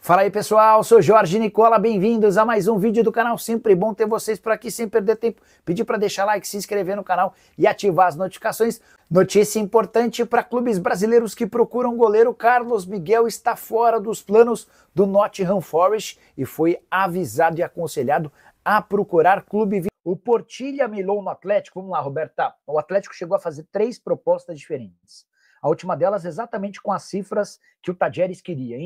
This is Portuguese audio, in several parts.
Fala aí pessoal, sou Jorge Nicola, bem-vindos a mais um vídeo do canal. Sempre bom ter vocês por aqui, sem perder tempo. Pedir para deixar like, se inscrever no canal e ativar as notificações. Notícia importante para clubes brasileiros que procuram goleiro: Carlos Miguel está fora dos planos do Nottingham Forest e foi avisado e aconselhado a procurar clube. O Portilha milou no Atlético. Vamos lá, Roberta. O Atlético chegou a fazer 3 propostas diferentes. A última delas exatamente com as cifras que o Tajeres queria.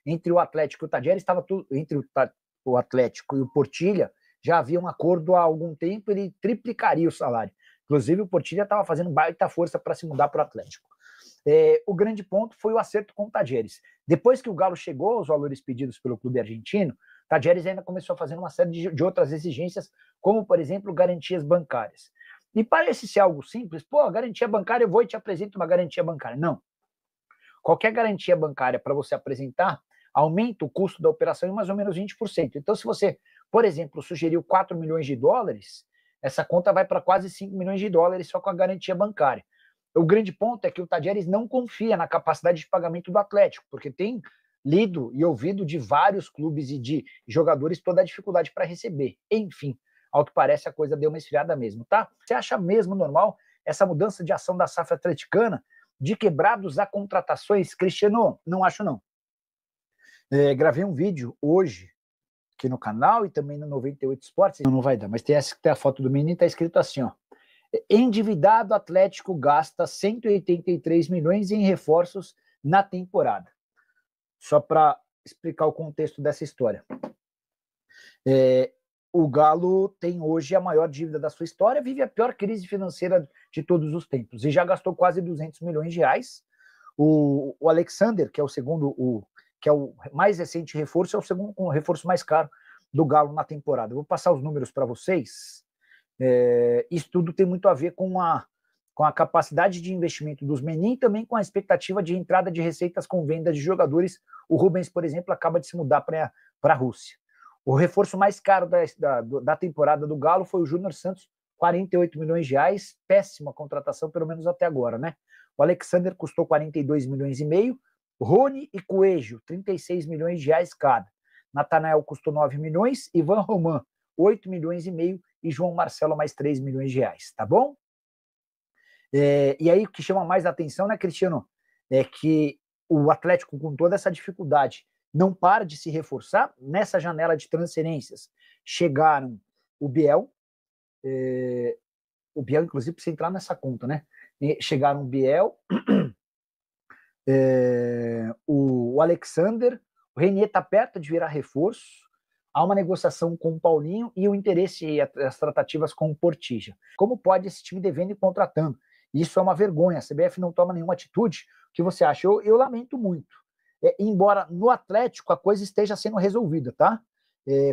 Entre o Atlético e o Tajeres, estava tudo. Entre o Atlético e o Portilha, já havia um acordo há algum tempo, ele triplicaria o salário. Inclusive, o Portilha estava fazendo baita força para se mudar para o Atlético. O grande ponto foi o acerto com o Tajeres. Depois que o Galo chegou aos valores pedidos pelo clube argentino, Tajeres ainda começou a fazer uma série de outras exigências, como, por exemplo, garantias bancárias. E parece ser algo simples. Pô, garantia bancária, eu vou e te apresento uma garantia bancária. Não. Qualquer garantia bancária para você apresentar aumenta o custo da operação em mais ou menos 20%. Então, se você, por exemplo, sugeriu 4 milhões de dólares, essa conta vai para quase 5 milhões de dólares só com a garantia bancária. O grande ponto é que o Tajeres não confia na capacidade de pagamento do Atlético, porque tem lido e ouvido de vários clubes e de jogadores toda a dificuldade para receber. Enfim, ao que parece, a coisa deu uma esfriada mesmo, tá? Você acha mesmo normal essa mudança de ação da SAF atleticana, de quebrados a contratações? Cristiano, não acho não. Gravei um vídeo hoje aqui no canal e também no 98 Esportes. Não vai dar, mas tem a foto do menino e está escrito assim, ó: endividado Atlético gasta 183 milhões em reforços na temporada. Só para explicar o contexto dessa história. O Galo tem hoje a maior dívida da sua história, vive a pior crise financeira de todos os tempos e já gastou quase 200 milhões de reais. O Alexander, que é o segundo, que é o mais recente reforço, é o segundo com o reforço mais caro do Galo na temporada. Eu vou passar os números para vocês. Isso tudo tem muito a ver com a capacidade de investimento dos Menin e também com a expectativa de entrada de receitas com venda de jogadores. O Rubens, por exemplo, acaba de se mudar para a Rússia. O reforço mais caro da temporada do Galo foi o Júnior Santos, 48 milhões de reais, péssima contratação, pelo menos até agora, né? O Alexander custou 42 milhões e meio, Rony e Coelho, 36 milhões de reais cada. Natanael custou 9 milhões, Ivan Roman, 8 milhões e meio e João Marcelo mais 3 milhões de reais, tá bom? E aí o que chama mais atenção, né, Cristiano, é que o Atlético, com toda essa dificuldade, não para de se reforçar. Nessa janela de transferências chegaram o Biel, inclusive precisa entrar nessa conta, né? Chegaram o Biel, o Alexander, o Renier está perto de virar reforço, há uma negociação com o Paulinho e o interesse e as tratativas com o Portilha. Como pode esse time devendo e contratando? Isso é uma vergonha, a CBF não toma nenhuma atitude. O que você acha? Eu lamento muito. Embora no Atlético a coisa esteja sendo resolvida, tá?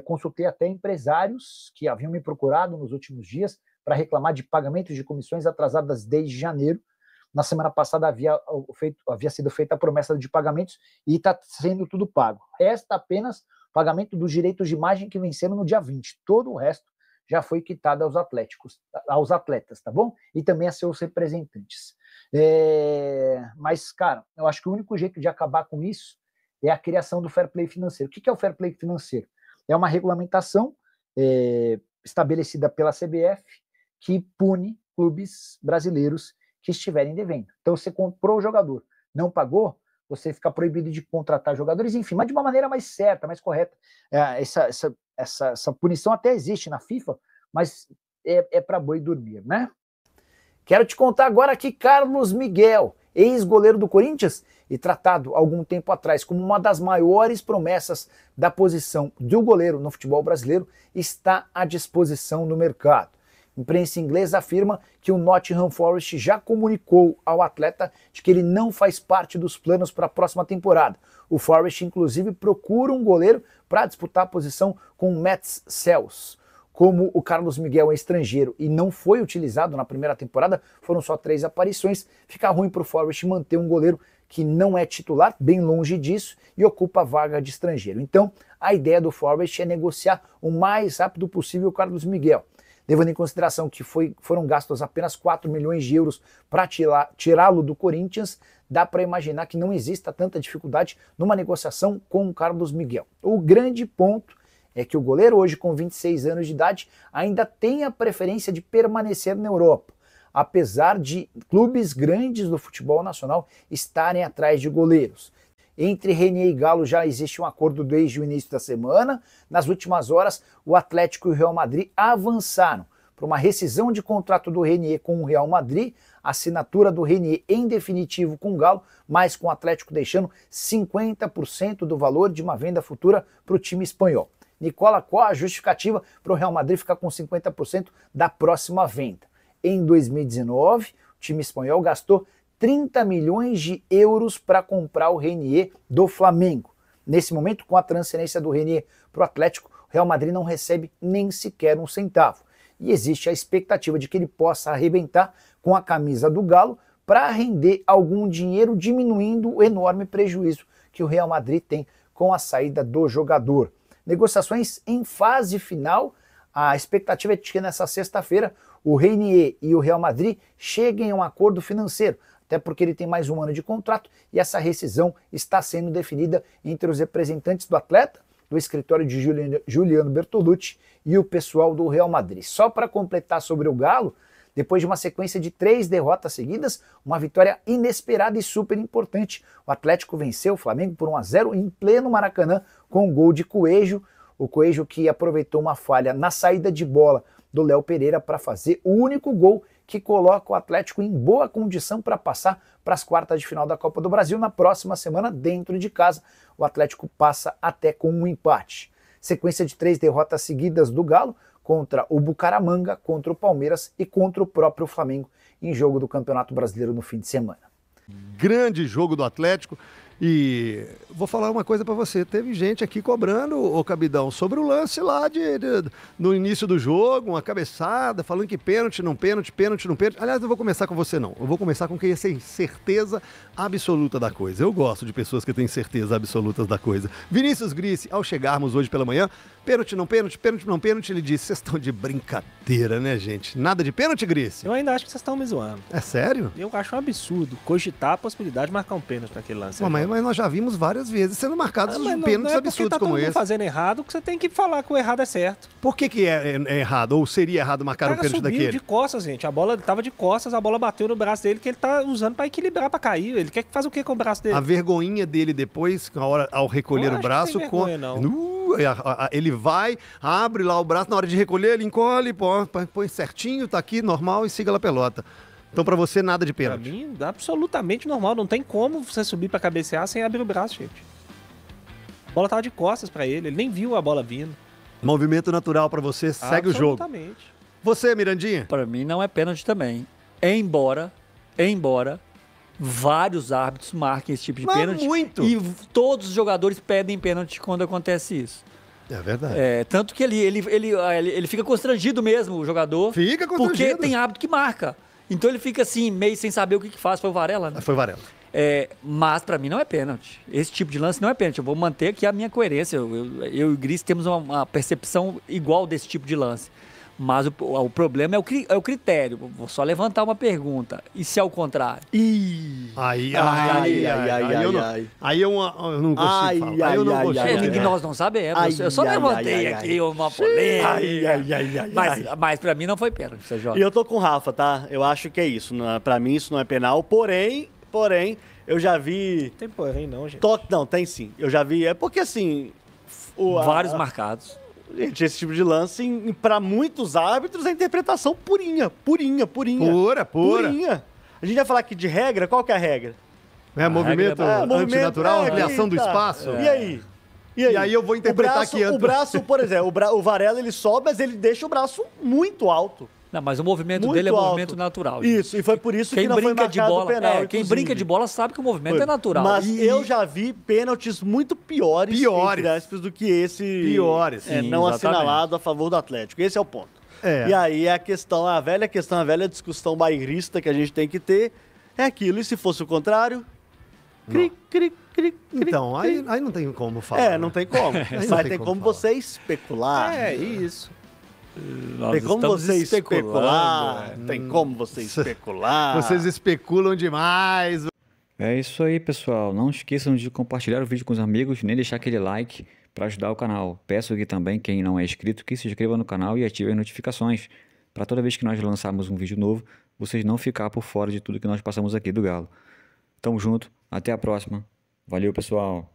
Consultei até empresários que haviam me procurado nos últimos dias para reclamar de pagamentos de comissões atrasadas desde janeiro. Na semana passada havia sido feita a promessa de pagamentos e está sendo tudo pago. Resta apenas o pagamento dos direitos de imagem que venceram no dia 20. Todo o resto já foi quitado aos atletas, tá bom? E também a seus representantes. Mas, cara, eu acho que o único jeito de acabar com isso é a criação do fair play financeiro. O que é o fair play financeiro? É uma regulamentação estabelecida pela CBF que pune clubes brasileiros que estiverem devendo. Então, você comprou o jogador, não pagou, você fica proibido de contratar jogadores, enfim, mas de uma maneira mais certa, mais correta. Essa punição até existe na FIFA, mas é para boi dormir, né? Quero te contar agora que Carlos Miguel, ex-goleiro do Corinthians e tratado algum tempo atrás como uma das maiores promessas da posição do goleiro no futebol brasileiro, está à disposição no mercado. A imprensa inglesa afirma que o Nottingham Forest já comunicou ao atleta de que ele não faz parte dos planos para a próxima temporada. O Forest, inclusive, procura um goleiro para disputar a posição com o Mats Cels. Como o Carlos Miguel é estrangeiro e não foi utilizado na primeira temporada, foram só 3 aparições, fica ruim para o Forest manter um goleiro que não é titular, bem longe disso, e ocupa a vaga de estrangeiro. Então, a ideia do Forest é negociar o mais rápido possível o Carlos Miguel. levando em consideração que foram gastos apenas 4 milhões de euros para tirá-lo do Corinthians, dá para imaginar que não exista tanta dificuldade numa negociação com o Carlos Miguel. O grande ponto é que o goleiro hoje com 26 anos de idade ainda tem a preferência de permanecer na Europa, apesar de clubes grandes do futebol nacional estarem atrás de goleiros. Entre Renier e Galo já existe um acordo desde o início da semana. Nas últimas horas, o Atlético e o Real Madrid avançaram para uma rescisão de contrato do Renier com o Real Madrid, assinatura do Renier em definitivo com o Galo, mas com o Atlético deixando 50% do valor de uma venda futura para o time espanhol. Nicola, qual a justificativa para o Real Madrid ficar com 50% da próxima venda? Em 2019, o time espanhol gastou 30 milhões de euros para comprar o Renier do Flamengo. Nesse momento, com a transferência do Renier para o Atlético, o Real Madrid não recebe nem sequer um centavo. E existe a expectativa de que ele possa arrebentar com a camisa do Galo para render algum dinheiro, diminuindo o enorme prejuízo que o Real Madrid tem com a saída do jogador. Negociações em fase final, a expectativa é de que nessa sexta-feira o Renier e o Real Madrid cheguem a um acordo financeiro, até porque ele tem mais um ano de contrato e essa rescisão está sendo definida entre os representantes do atleta, do escritório de Juliano Bertolucci e o pessoal do Real Madrid. Só para completar sobre o Galo, depois de uma sequência de 3 derrotas seguidas, uma vitória inesperada e super importante. O Atlético venceu o Flamengo por 1-0 em pleno Maracanã com um gol de Coelho. O Coelho que aproveitou uma falha na saída de bola do Léo Pereira para fazer o único gol que coloca o Atlético em boa condição para passar para as quartas de final da Copa do Brasil. Na próxima semana, dentro de casa, o Atlético passa até com um empate. Sequência de 3 derrotas seguidas do Galo contra o Bucaramanga, contra o Palmeiras e contra o próprio Flamengo em jogo do Campeonato Brasileiro no fim de semana. Grande jogo do Atlético. E vou falar uma coisa pra você, teve gente aqui cobrando, ô Cabidão, sobre o lance lá no início do jogo, uma cabeçada, falando que pênalti, não pênalti, pênalti, não pênalti. Aliás, eu vou começar com você não, eu vou começar com quem tem certeza absoluta da coisa. Eu gosto de pessoas que têm certeza absolutas da coisa. Vinícius Grissi, ao chegarmos hoje pela manhã, pênalti, não pênalti, pênalti, não pênalti, ele disse, vocês estão de brincadeira, né, gente? Nada de pênalti, Grissi? Eu ainda acho que vocês estão me zoando. É sério? Eu acho um absurdo cogitar a possibilidade de marcar um pênalti naquele lance. Mas nós já vimos várias vezes sendo marcados pênaltis absurdos como esse. Fazendo errado, que você tem que falar que o errado é certo. Por que é errado? Ou seria errado marcar um pênalti daquele? De costas, gente. A bola tava de costas, a bola bateu no braço dele, que ele tá usando pra equilibrar, pra cair. Ele quer que faça o que com o braço dele? A vergonhinha dele depois, ao recolher o braço... ele vai, abre lá o braço, na hora de recolher, ele encolhe, põe certinho, tá aqui, normal, e siga a pelota. Então, pra você, nada de pênalti. Pra mim, absolutamente normal. Não tem como você subir pra cabecear sem abrir o braço, gente. A bola tava de costas pra ele. Ele nem viu a bola vindo. Movimento natural pra você, segue o jogo. Absolutamente. Você, Mirandinha? Pra mim, não é pênalti também. Embora vários árbitros marquem esse tipo de pênalti. Muito! E todos os jogadores pedem pênalti quando acontece isso. É verdade. Tanto que ele fica constrangido mesmo, o jogador. Fica constrangido. Porque tem árbitro que marca. Então ele fica assim, meio sem saber o que faz. Foi o Varela, né? Foi o Varela. Mas pra mim não é pênalti. Esse tipo de lance não é pênalti. Eu vou manter aqui a minha coerência. Eu e o Gris temos uma percepção igual desse tipo de lance. Mas o problema é o critério. Vou só levantar uma pergunta. E se é o contrário? Aí eu não consigo falar. Aí eu não consigo. Nós não sabemos. Eu só levantei aqui uma polêmica. Mas pra mim não foi pênalti, E eu tô com o Rafa, tá? Eu acho que é isso. Pra mim isso não é penal. Porém, eu já vi... Não tem porém não, gente. Não, tem sim. Eu já vi... É porque assim... Vários marcados. Gente, esse tipo de lance, pra muitos árbitros, é interpretação purinha. Pura. A gente vai falar aqui de regra, qual que é a regra? Movimento antinatural, ampliação do espaço. E aí? E aí eu vou interpretar o braço, por exemplo, o Varela ele sobe, mas ele deixa o braço muito alto. Não, mas o movimento muito dele é alto. movimento natural. Gente. Isso, e foi por isso que não foi marcado o penal. Quem brinca de bola sabe que o movimento é natural. Mas eu já vi pênaltis muito piores entre aspas, do que esse não assinalado a favor do Atlético. Esse é o ponto. E aí a velha discussão bairrista que a gente tem que ter é aquilo. E se fosse o contrário? Então, aí não tem como falar. Não tem como. Mas tem como você especular. Isso. Tem como você especular? Tem como você especular? Vocês especulam demais. É isso aí, pessoal. Não esqueçam de compartilhar o vídeo com os amigos, nem deixar aquele like para ajudar o canal. Peço aqui também, quem não é inscrito, que se inscreva no canal e ative as notificações, para toda vez que nós lançarmos um vídeo novo, vocês não ficar por fora de tudo que nós passamos aqui do Galo. Tamo junto, até a próxima. Valeu, pessoal.